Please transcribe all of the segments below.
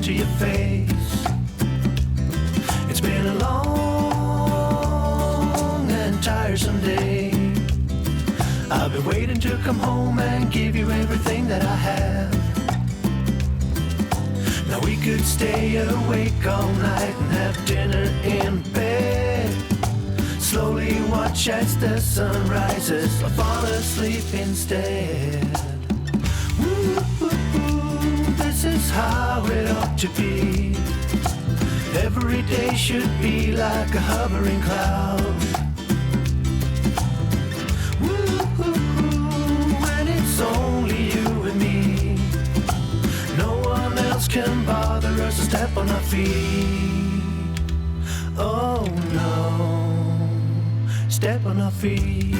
to your face. It's been a long and tiresome day. I've been waiting to come home and give you everything that I have. Now we could stay awake all night and have dinner in bed. Slowly watch as the sun rises or fall asleep instead. This is how it ought to be. Every day should be like a hovering cloud. When it's only you and me, no one else can bother us to step on our feet. Oh no, step on our feet.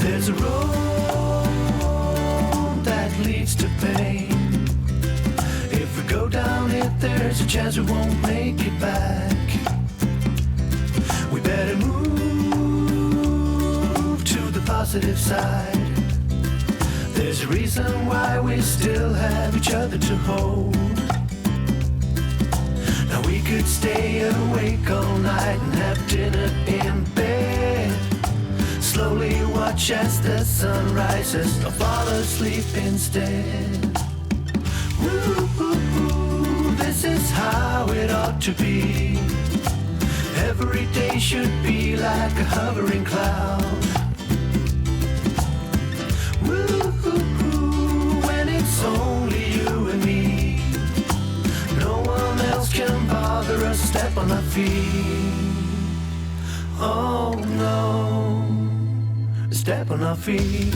There's a road that leads to pain. If we go down it, there's a chance we won't make it back. We better move to the positive side. There's a reason why we still have each other to hold. Now we could stay awake all night and have dinner in bed. Slowly watch as the sun rises or fall asleep instead. This is how it ought to be. Every day should be like a hovering cloud. When it's only you and me, no one else can bother us to step on our feet. Oh no, step on our feet.